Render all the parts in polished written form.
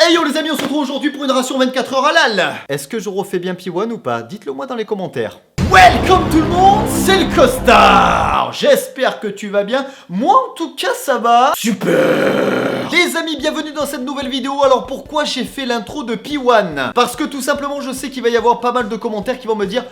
Hey yo les amis, on se retrouve aujourd'hui pour une ration 24 heures halal. Est-ce que je refais bien P1 ou pas? Dites-le moi dans les commentaires. Welcome tout le monde, c'est le Costard. J'espère que tu vas bien. Moi en tout cas ça va super. Les amis, bienvenue dans cette nouvelle vidéo. Alors pourquoi j'ai fait l'intro de P1? Parce que tout simplement je sais qu'il va y avoir pas mal de commentaires qui vont me dire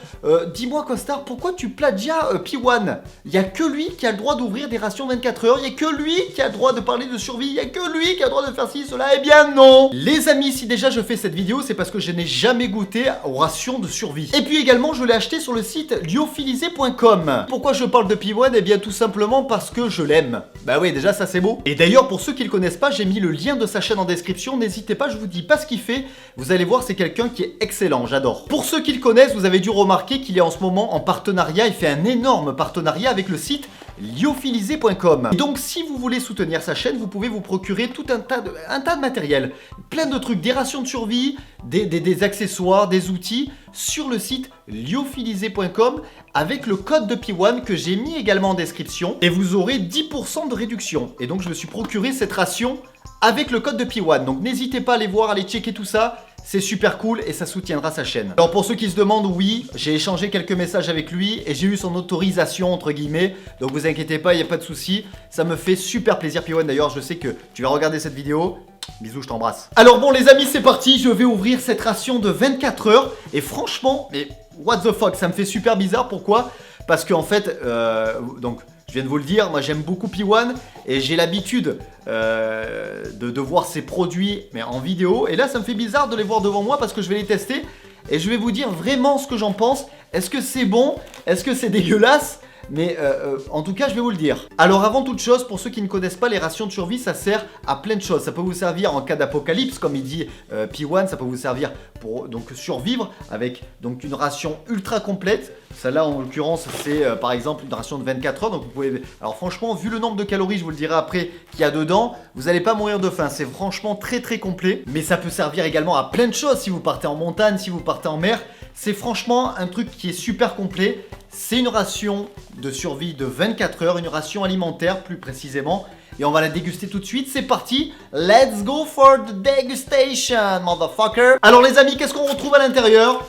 dis-moi Costard, pourquoi tu plagias P1? Il n'y a que lui qui a le droit d'ouvrir des rations 24 heures. Il n'y a que lui qui a le droit de parler de survie. Il n'y a que lui qui a le droit de faire ci, cela. Eh bien non. Les amis, si déjà je fais cette vidéo, c'est parce que je n'ai jamais goûté aux rations de survie. Et puis également je l'ai acheté sur le site lyophilisé.com. Pourquoi je parle de P1? Eh bien tout simplement parce que je l'aime. Bah oui, déjà ça c'est beau. Et d'ailleurs pour ceux qui le connaissent pas, j'ai mis le lien de sa chaîne en description. N'hésitez pas, je vous dis pas ce qu'il fait. Vous allez voir, c'est quelqu'un qui est excellent, j'adore. Pour ceux qui le connaissent, vous avez dû remarquer qu'il est en ce moment en partenariat. Il fait un énorme partenariat avec le site lyophilisé.com. Et donc si vous voulez soutenir sa chaîne, vous pouvez vous procurer tout un tas de matériel, plein de trucs, des rations de survie, des accessoires, des outils sur le site lyophilisé.com avec le code de P1 que j'ai mis également en description et vous aurez 10% de réduction. Et donc je me suis procuré cette ration avec le code de P1. Donc n'hésitez pas à aller voir, aller checker tout ça. C'est super cool et ça soutiendra sa chaîne. Alors pour ceux qui se demandent, oui, j'ai échangé quelques messages avec lui et j'ai eu son autorisation entre guillemets. Donc vous inquiétez pas, il n'y a pas de souci. Ça me fait super plaisir P1. D'ailleurs, je sais que tu vas regarder cette vidéo. Bisous, je t'embrasse. Alors bon les amis, c'est parti. Je vais ouvrir cette ration de 24 heures. Et franchement, mais what the fuck, ça me fait super bizarre. Pourquoi? Parce qu'en fait, donc... je viens de vous le dire, moi j'aime beaucoup P1 et j'ai l'habitude de voir ses produits mais en vidéo. Et là ça me fait bizarre de les voir devant moi parce que je vais les tester et je vais vous dire vraiment ce que j'en pense. Est-ce que c'est bon? Est-ce que c'est dégueulasse? Mais en tout cas je vais vous le dire. Alors avant toute chose, pour ceux qui ne connaissent pas, les rations de survie ça sert à plein de choses. Ça peut vous servir en cas d'apocalypse comme il dit P1. Ça peut vous servir pour donc survivre avec donc une ration ultra complète. Celle-là en l'occurrence c'est par exemple une ration de 24 heures. Donc vous pouvez... Alors franchement vu le nombre de calories, je vous le dirai après, qu'il y a dedans, vous n'allez pas mourir de faim. C'est franchement très très complet. Mais ça peut servir également à plein de choses. Si vous partez en montagne, si vous partez en mer. C'est franchement un truc qui est super complet. C'est une ration de survie de 24 heures, une ration alimentaire plus précisément. Et on va la déguster tout de suite, c'est parti. Let's go for the degustation, motherfucker. Alors les amis, qu'est-ce qu'on retrouve à l'intérieur?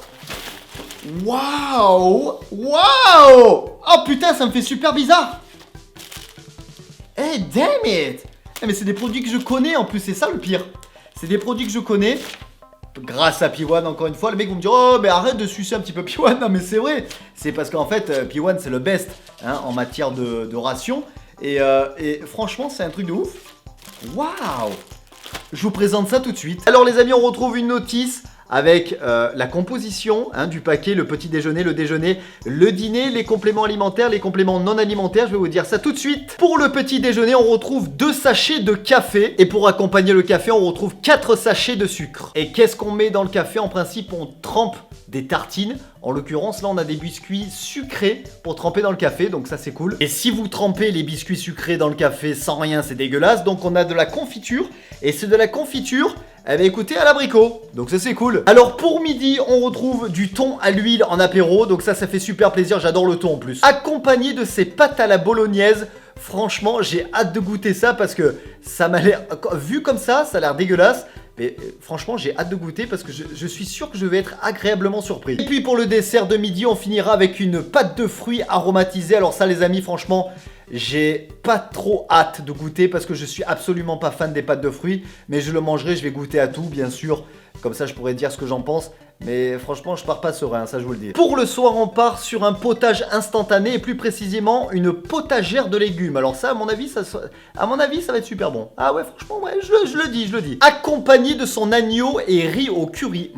Waouh! Waouh! Oh putain, ça me fait super bizarre. Hey, damn it! Mais c'est des produits que je connais en plus, c'est ça le pire. C'est des produits que je connais. Grâce à P1 encore une fois, le mec va me dire oh mais arrête de sucer un petit peu P1. Non mais c'est vrai, c'est parce qu'en fait P1 c'est le best hein, en matière de ration et franchement c'est un truc de ouf. Waouh. Je vous présente ça tout de suite. Alors les amis, on retrouve une notice avec la composition hein, du paquet, le petit déjeuner, le déjeuner, le dîner, les compléments alimentaires, les compléments non alimentaires. Je vais vous dire ça tout de suite. Pour le petit déjeuner, on retrouve 2 sachets de café. Et pour accompagner le café, on retrouve 4 sachets de sucre. Et qu'est-ce qu'on met dans le café? En principe, on trempe des tartines. En l'occurrence, là, on a des biscuits sucrés pour tremper dans le café. Donc ça, c'est cool. Et si vous trempez les biscuits sucrés dans le café sans rien, c'est dégueulasse. Donc on a de la confiture. Et c'est de la confiture... eh bien écoutez, à l'abricot, donc ça c'est cool. Alors pour midi, on retrouve du thon à l'huile en apéro, donc ça fait super plaisir, j'adore le thon en plus. Accompagné de ces pâtes à la bolognaise, franchement j'ai hâte de goûter ça parce que ça m'a l'air, vu comme ça a l'air dégueulasse. Mais franchement j'ai hâte de goûter parce que je suis sûr que je vais être agréablement surpris. Et puis pour le dessert de midi, on finira avec une pâte de fruits aromatisée. Alors ça les amis, franchement... j'ai pas trop hâte de goûter parce que je suis absolument pas fan des pâtes de fruits. Mais je le mangerai, je vais goûter à tout bien sûr. Comme ça je pourrais dire ce que j'en pense. Mais franchement je pars pas serein, ça je vous le dis. Pour le soir on part sur un potage instantané. Et plus précisément une potagère de légumes. Alors ça à mon avis ça va être super bon. Ah ouais franchement ouais, je le dis. Accompagné de son agneau et riz au curry.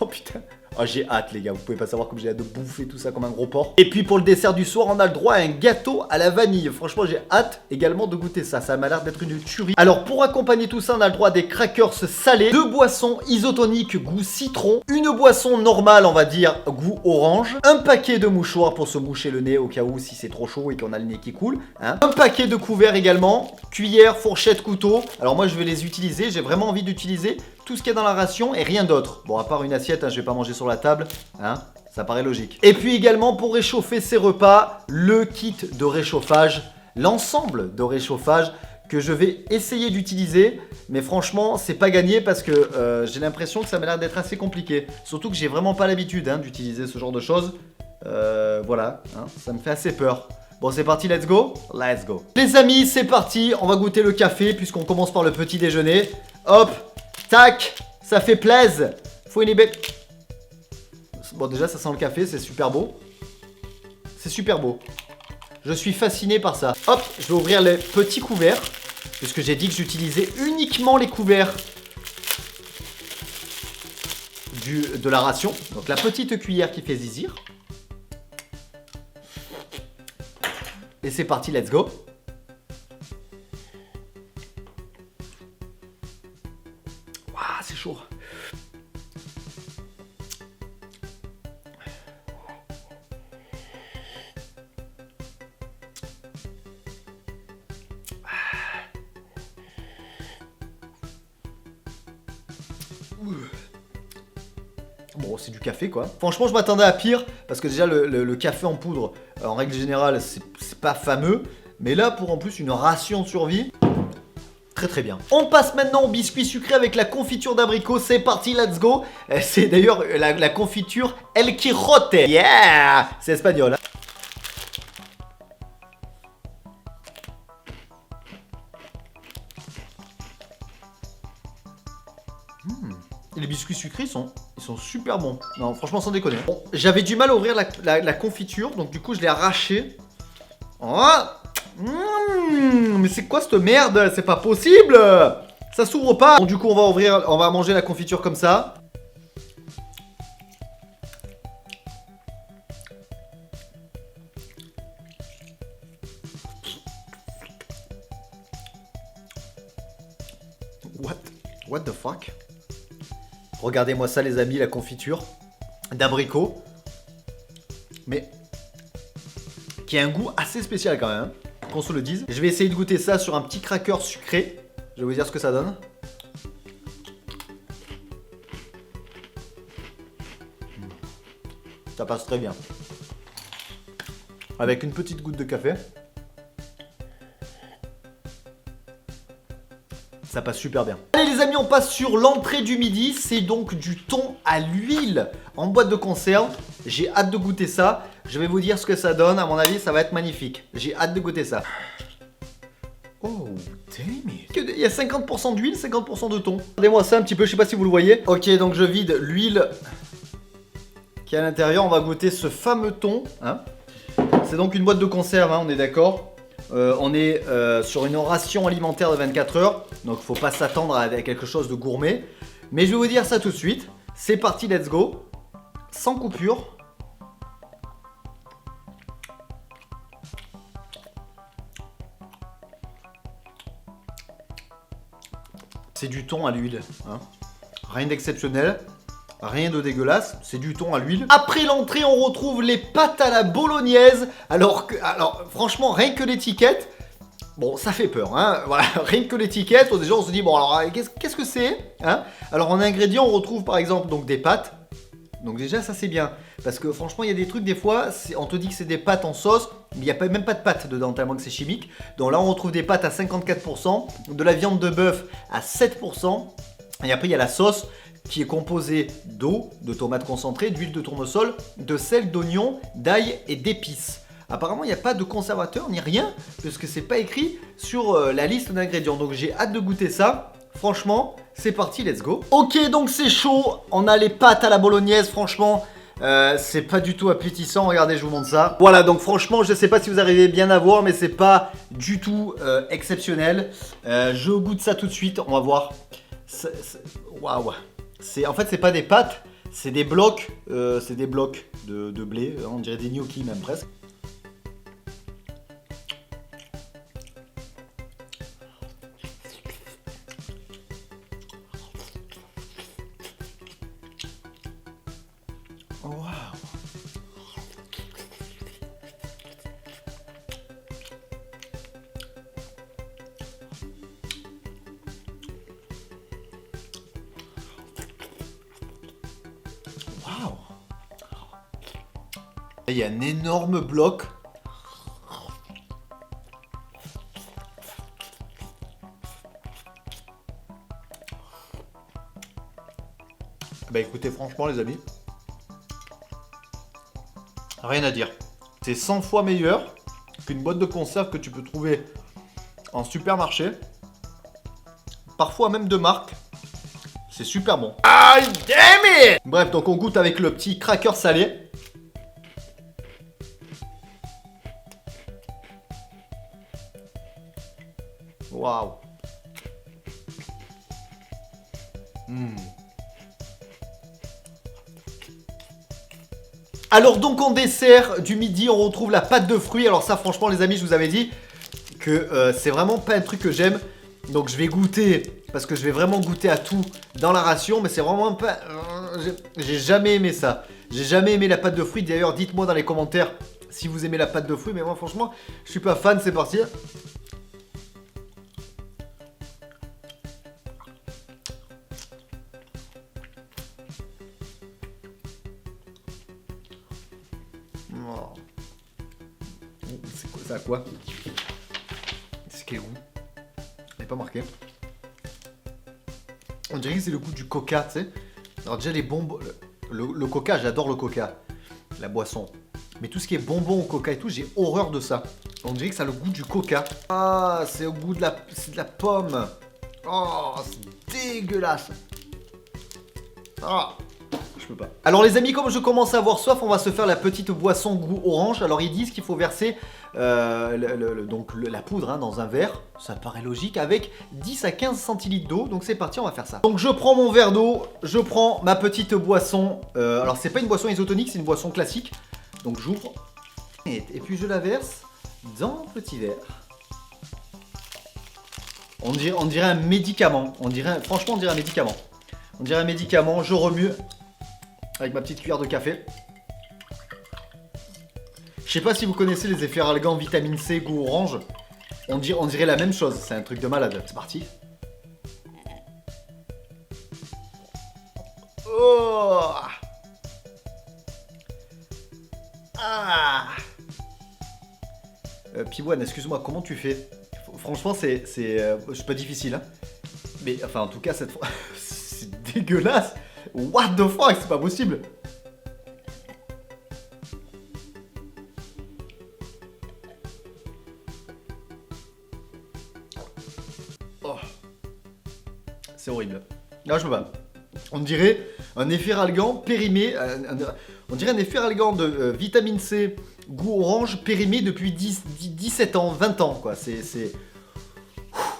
Oh putain. Oh j'ai hâte les gars, vous pouvez pas savoir comme j'ai hâte de bouffer tout ça comme un gros porc. Et puis pour le dessert du soir, on a le droit à un gâteau à la vanille. Franchement j'ai hâte également de goûter ça, ça m'a l'air d'être une tuerie. Alors pour accompagner tout ça, on a le droit à des crackers salés, 2 boissons isotoniques goût citron, une boisson normale on va dire goût orange, un paquet de mouchoirs pour se moucher le nez au cas où si c'est trop chaud et qu'on a le nez qui coule hein. Un paquet de couverts également, cuillère, fourchette, couteau. Alors moi je vais les utiliser, j'ai vraiment envie d'utiliser tout ce qu'il y a dans la ration et rien d'autre. Bon à part une assiette, hein, je vais pas manger sur la table hein. Ça paraît logique. Et puis également pour réchauffer ses repas, le kit de réchauffage, l'ensemble de réchauffage que je vais essayer d'utiliser. Mais franchement, c'est pas gagné parce que j'ai l'impression que ça m'a l'air d'être assez compliqué. Surtout que j'ai vraiment pas l'habitude d'utiliser ce genre de choses. Voilà, ça me fait assez peur. Bon, c'est parti, let's go. Let's go. Les amis, c'est parti. On va goûter le café puisqu'on commence par le petit déjeuner. Hop, tac, ça fait plaisir. Faut inhiber. Bon, déjà, ça sent le café, c'est super beau. C'est super beau. Je suis fasciné par ça. Hop, je vais ouvrir les petits couverts. Puisque j'ai dit que j'utilisais uniquement les couverts de la ration. Donc la petite cuillère qui fait zizir. Et c'est parti, let's go. Waouh, c'est chaud. Bon, c'est du café quoi. Franchement, je m'attendais à pire parce que déjà le café en poudre, en règle générale, c'est pas fameux. Mais là, pour en plus une ration de survie, très très bien. On passe maintenant au biscuit sucré avec la confiture d'abricot. C'est parti, let's go. C'est d'ailleurs la confiture El Quijote. Yeah, c'est espagnol. Les biscuits sucrés, ils sont super bons. Non, franchement, sans déconner. Bon, j'avais du mal à ouvrir la confiture, donc du coup, je l'ai arraché. Oh, mais c'est quoi cette merde? C'est pas possible! Ça s'ouvre pas. Bon, du coup, on va manger la confiture comme ça. What the fuck? Regardez-moi ça les amis, la confiture d'abricot. Mais qui a un goût assez spécial quand même, qu'on se le dise. Je vais essayer de goûter ça sur un petit cracker sucré. Je vais vous dire ce que ça donne. Ça passe très bien. Avec une petite goutte de café. Ça passe super bien. Allez les amis, on passe sur l'entrée du midi. C'est donc du thon à l'huile en boîte de conserve. J'ai hâte de goûter ça. Je vais vous dire ce que ça donne. À mon avis, ça va être magnifique. J'ai hâte de goûter ça. Oh, damn it. Il y a 50% d'huile, 50% de thon. Regardez-moi ça un petit peu, je sais pas si vous le voyez. Ok, donc je vide l'huile qui est à l'intérieur. On va goûter ce fameux thon. C'est donc une boîte de conserve, on est d'accord. On est sur une ration alimentaire de 24 heures. Donc faut pas s'attendre à quelque chose de gourmet. Mais je vais vous dire ça tout de suite. C'est parti, let's go. Sans coupure. C'est du thon à l'huile. Rien d'exceptionnel. Rien de dégueulasse, c'est du thon à l'huile. Après l'entrée, on retrouve les pâtes à la bolognaise. Alors franchement, rien que l'étiquette, bon, ça fait peur. Voilà, rien que l'étiquette, déjà on se dit, bon alors, qu'est-ce que c'est Alors en ingrédients, on retrouve par exemple donc des pâtes. Donc déjà, ça c'est bien. Parce que franchement, il y a des trucs, des fois, on te dit que c'est des pâtes en sauce, mais il n'y a même pas de pâtes dedans, tellement que c'est chimique. Donc là, on retrouve des pâtes à 54%, de la viande de bœuf à 7%. Et après, il y a la sauce qui est composée d'eau, de tomates concentrées, d'huile de tournesol, de sel, d'oignon, d'ail et d'épices. Apparemment, il n'y a pas de conservateur ni rien, parce que c'est pas écrit sur la liste d'ingrédients. Donc j'ai hâte de goûter ça. Franchement, c'est parti, let's go. Ok, donc c'est chaud. On a les pâtes à la bolognaise, franchement. C'est pas du tout appétissant, regardez, je vous montre ça. Voilà, donc franchement, je sais pas si vous arrivez bien à voir, mais c'est pas du tout exceptionnel. Je goûte ça tout de suite, on va voir. Waouh. En fait, c'est pas des pâtes, c'est des blocs, de blé, on dirait des gnocchis même presque. Waouh. Waouh. Il y a un énorme bloc. Bah écoutez, franchement les amis, rien à dire. C'est 100 fois meilleur qu'une boîte de conserve que tu peux trouver en supermarché. Parfois même de marque. C'est super bon. Ah, damn it! Bref, donc on goûte avec le petit cracker salé. Waouh. Alors donc en dessert du midi, on retrouve la pâte de fruits. Alors ça, franchement les amis, je vous avais dit que c'est vraiment pas un truc que j'aime. Donc je vais goûter, parce que je vais vraiment goûter à tout dans la ration. Mais c'est vraiment pas... j'ai jamais aimé ça. J'ai jamais aimé la pâte de fruits. D'ailleurs, dites-moi dans les commentaires si vous aimez la pâte de fruits. Mais moi franchement, je suis pas fan. C'est parti. Oh. C'est quoi ça, quoi? C'est quel goût? Il n'est pas marqué. On dirait que c'est le goût du coca, tu sais. Alors déjà les bonbons... Le coca, j'adore le coca. La boisson. Mais tout ce qui est bonbons au coca et tout, j'ai horreur de ça. On dirait que ça a le goût du coca. Ah, c'est au goût de la... C'est de la pomme. Oh, c'est dégueulasse. Ah, je peux pas. Alors les amis, comme je commence à avoir soif, on va se faire la petite boisson goût orange. Alors ils disent qu'il faut verser la poudre hein, dans un verre. Ça paraît logique, avec 10 à 15 centilitres d'eau. Donc c'est parti, on va faire ça. Donc je prends mon verre d'eau, je prends ma petite boisson. Alors c'est pas une boisson isotonique, c'est une boisson classique. Donc j'ouvre et puis je la verse dans le petit verre. On dirait un médicament. Franchement, on dirait un médicament. On dirait un médicament. Je remue avec ma petite cuillère de café. Je sais pas si vous connaissez les efferalgans vitamine C goût orange. On dirait la même chose. C'est un truc de malade. C'est parti. Oh. Ah. Piboine, excuse-moi, comment tu fais? Franchement, c'est pas difficile, hein. Mais enfin, en tout cas, cette fois, c'est dégueulasse. What the fuck, c'est pas possible. Oh. C'est horrible. Non, je peux pas. On dirait un efferalgan périmé. On dirait un efferalgan de vitamine C goût orange périmé depuis 17 ans, 20 ans, quoi. C'est...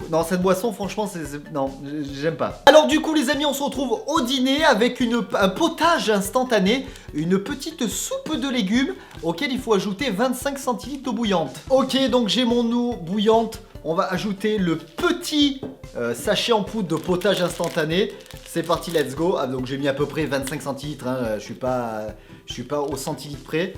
Non, cette boisson, franchement, non, j'aime pas. Alors du coup, les amis, on se retrouve au dîner avec un potage instantané, une petite soupe de légumes auquel il faut ajouter 25 centilitres d'eau bouillante. Ok, donc j'ai mon eau bouillante. On va ajouter le petit sachet en poudre de potage instantané. C'est parti, let's go. Ah, donc j'ai mis à peu près 25 centilitres. Hein. Je suis pas au centilitre près.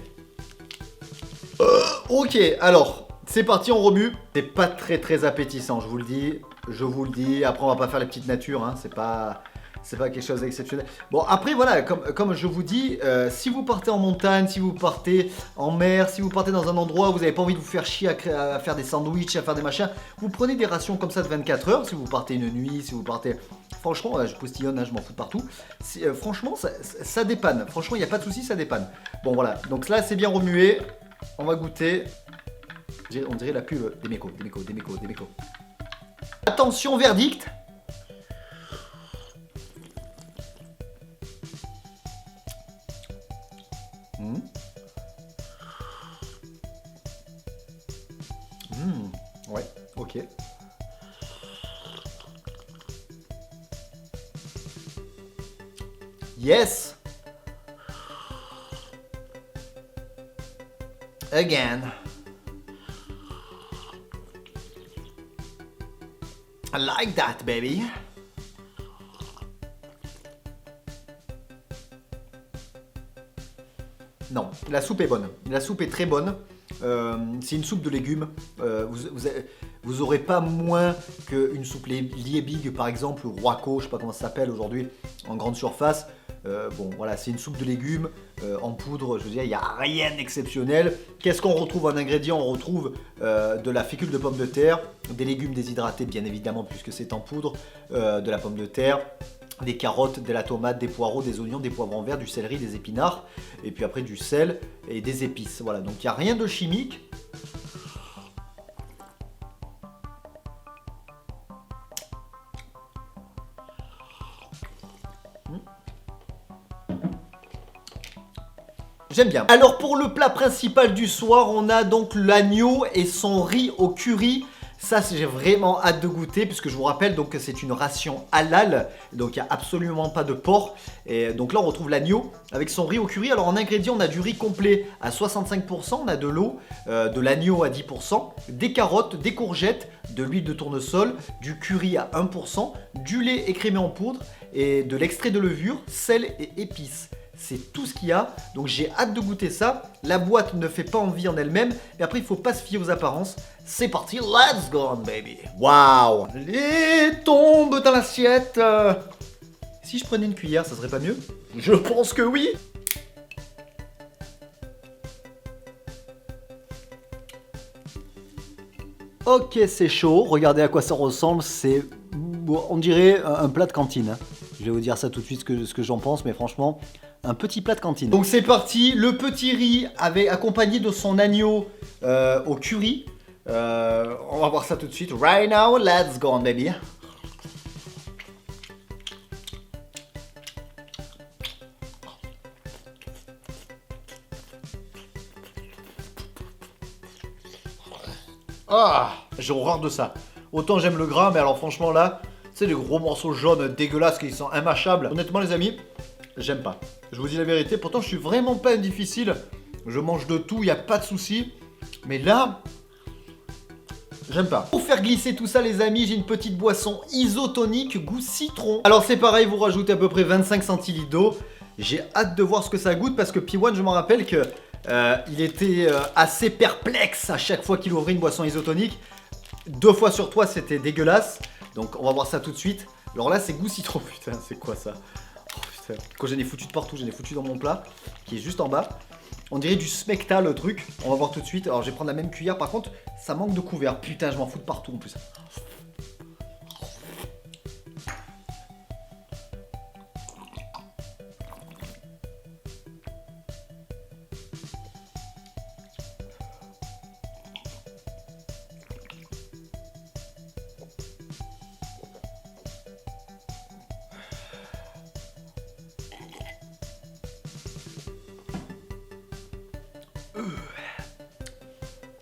Ok, alors... C'est parti, on remue. C'est pas très appétissant, je vous le dis. Je vous le dis. Après, on va pas faire les petites natures. Hein. C'est pas quelque chose d'exceptionnel. Bon, après, voilà, comme je vous dis, si vous partez en montagne, si vous partez en mer, si vous partez dans un endroit où vous n'avez pas envie de vous faire chier à faire des sandwichs, à faire des machins, vous prenez des rations comme ça de 24 heures. Si vous partez une nuit, si vous partez... Franchement, je postillonne, hein, je m'en fous de partout. Franchement, ça dépanne. Franchement, il n'y a pas de souci, ça dépanne. Bon, voilà. Donc là, c'est bien remué. On va goûter. On dirait la pub d'Emeco. Attention, verdict. Ouais, ok. Yes. Again. I like that, baby. Non, la soupe est bonne. La soupe est très bonne. C'est une soupe de légumes. Vous aurez pas moins qu'une soupe Liebig, par exemple, ou Roico, je sais pas comment ça s'appelle aujourd'hui, en grande surface. Bon, voilà, c'est une soupe de légumes en poudre. Je veux dire, il n'y a rien d'exceptionnel. Qu'est-ce qu'on retrouve en ingrédients? On retrouve de la fécule de pomme de terre, des légumes déshydratés, bien évidemment, puisque c'est en poudre, de la pomme de terre, des carottes, de la tomate, des poireaux, des oignons, des poivrons verts, du céleri, des épinards, et puis après du sel et des épices. Voilà, donc il n'y a rien de chimique. J'aime bien. Alors pour le plat principal du soir, on a donc l'agneau et son riz au curry. Ça, j'ai vraiment hâte de goûter puisque je vous rappelle donc que c'est une ration halal, donc il n'y a absolument pas de porc. Et donc là, on retrouve l'agneau avec son riz au curry. Alors en ingrédients, on a du riz complet à 65%, on a de l'eau, de l'agneau à 10%, des carottes, des courgettes, de l'huile de tournesol, du curry à 1%, du lait écrémé en poudre et de l'extrait de levure, sel et épices. C'est tout ce qu'il y a, donc j'ai hâte de goûter ça. La boîte ne fait pas envie en elle-même, mais après il faut pas se fier aux apparences. C'est parti, let's go on baby. Waouh. Allez, tombe dans l'assiette. Si je prenais une cuillère, ça serait pas mieux? Je pense que oui. Ok, c'est chaud, regardez à quoi ça ressemble, c'est... on dirait un plat de cantine. Hein. Je vais vous dire ça tout de suite ce que j'en pense, mais franchement... un petit plat de cantine. Donc c'est parti, le petit riz accompagné de son agneau au curry. On va voir ça tout de suite. Right now, let's go on baby. Ah, j'ai horreur de ça. Autant j'aime le gras, mais alors franchement là, c'est des gros morceaux jaunes dégueulasses qui sont immâchables. Honnêtement les amis, j'aime pas. Je vous dis la vérité, pourtant je suis vraiment pas difficile. Je mange de tout, il n'y a pas de souci. Mais là, j'aime pas. Pour faire glisser tout ça les amis, j'ai une petite boisson isotonique goût citron. Alors c'est pareil, vous rajoutez à peu près 25 centilitres d'eau. J'ai hâte de voir ce que ça goûte parce que P1, je m'en rappelle que il était assez perplexe à chaque fois qu'il ouvrait une boisson isotonique. 2 fois sur 3 c'était dégueulasse. Donc on va voir ça tout de suite. Alors là c'est goût citron, putain c'est quoi ça? Quand j'en ai foutu de partout, j'en ai foutu dans mon plat qui est juste en bas. On dirait du smecta le truc. On va voir tout de suite. Alors je vais prendre la même cuillère. Par contre, ça manque de couvert. Putain, je m'en fous de partout en plus.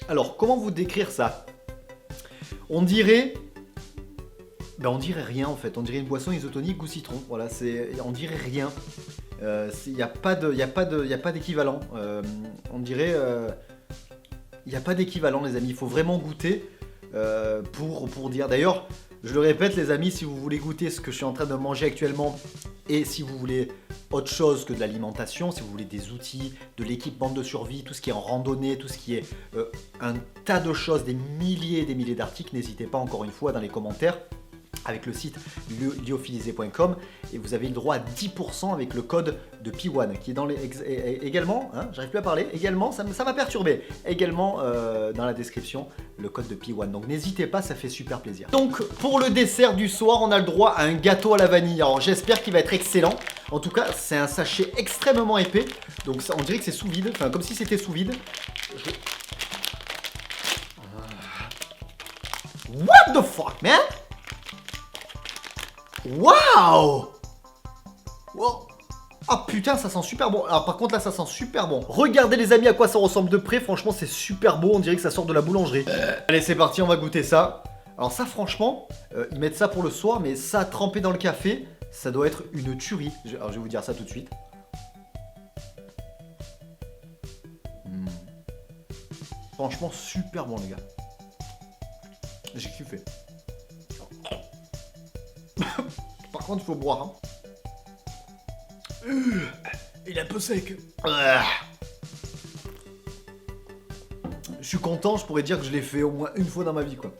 Alors, comment vous décrire ça? On dirait... Ben on dirait rien en fait. On dirait une boisson isotonique goût citron. Voilà, on dirait rien. Il n'y a pas d'équivalent. On dirait... Il n'y a pas d'équivalent les amis. Il faut vraiment goûter pour dire. D'ailleurs, je le répète les amis, si vous voulez goûter ce que je suis en train de manger actuellement et si vous voulez autre chose que de l'alimentation, si vous voulez des outils, de l'équipement de survie, tout ce qui est en randonnée, tout ce qui est un tas de choses, des milliers et des milliers d'articles, n'hésitez pas encore une fois dans les commentaires avec le site lyophilisé.com et vous avez le droit à 10% avec le code de P1 qui est dans les également, hein, j'arrive plus à parler, également, ça m'a perturbé, également dans la description le code de P1, donc n'hésitez pas, ça fait super plaisir. Donc pour le dessert du soir, on a le droit à un gâteau à la vanille, alors j'espère qu'il va être excellent, en tout cas c'est un sachet extrêmement épais, donc ça, on dirait que c'est sous vide, enfin comme si c'était sous vide. What the fuck man? Waouh! Wow. Ah putain, ça sent super bon. Alors par contre là, ça sent super bon. Regardez les amis à quoi ça ressemble de près. Franchement, c'est super beau. On dirait que ça sort de la boulangerie. Allez, c'est parti, on va goûter ça. Alors ça, franchement, ils mettent ça pour le soir, mais ça trempé dans le café, ça doit être une tuerie. Alors je vais vous dire ça tout de suite. Franchement, super bon les gars. J'ai kiffé. Par contre, il faut boire. Hein. Il est un peu sec. Je suis content, je pourrais dire que je l'ai fait au moins une fois dans ma vie, quoi.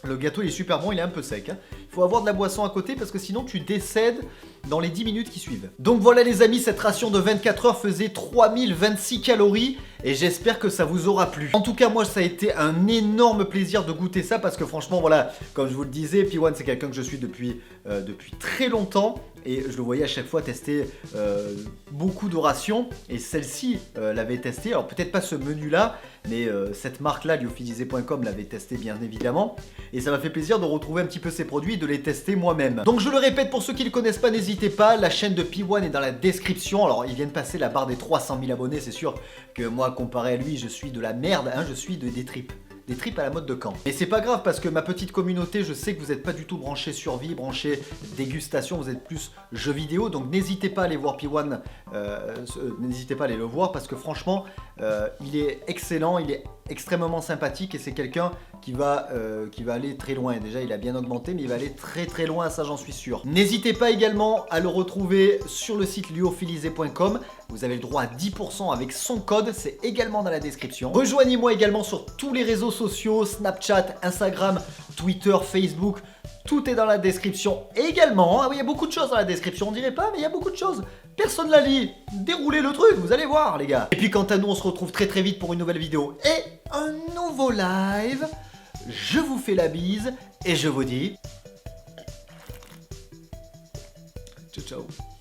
Le gâteau, il est super bon, il est un peu sec. Hein. Il faut avoir de la boisson à côté parce que sinon, tu décèdes dans les 10 minutes qui suivent. Donc voilà les amis, cette ration de 24 heures faisait 3026 calories. et j'espère que ça vous aura plu. En tout cas, moi, ça a été un énorme plaisir de goûter ça parce que franchement, voilà, comme je vous le disais, P1 c'est quelqu'un que je suis depuis très longtemps. Et je le voyais à chaque fois tester beaucoup de rations. Et celle-ci l'avait testé. Alors peut-être pas ce menu-là, mais cette marque-là, lyophilisé.com, l'avait testé bien évidemment. Et ça m'a fait plaisir de retrouver un petit peu ces produits et de les tester moi-même. Donc je le répète, pour ceux qui ne le connaissent pas, n'hésitez pas. La chaîne de P1 est dans la description. Alors il vient de passer la barre des 300 000 abonnés. C'est sûr que moi, comparé à lui, je suis de la merde. Hein, je suis des tripes. Des tripes à la mode de Caen. Et c'est pas grave parce que ma petite communauté, je sais que vous n'êtes pas du tout branché survie, branché dégustation, vous êtes plus jeux vidéo, donc n'hésitez pas à aller voir P1, n'hésitez pas à aller le voir parce que franchement, il est excellent, il est extrêmement sympathique et c'est quelqu'un qui va aller très loin. Déjà, il a bien augmenté, mais il va aller très très loin, ça j'en suis sûr. N'hésitez pas également à le retrouver sur le site lyophilisé.com. Vous avez le droit à 10% avec son code, c'est également dans la description. Rejoignez-moi également sur tous les réseaux sociaux, Snapchat, Instagram, Twitter, Facebook. Tout est dans la description également. Ah oui, il y a beaucoup de choses dans la description, on dirait pas, mais il y a beaucoup de choses. Personne la lit. Déroulez le truc, vous allez voir les gars. Et puis quant à nous, on se retrouve très très vite pour une nouvelle vidéo et un nouveau live. Je vous fais la bise et je vous dis ciao ciao.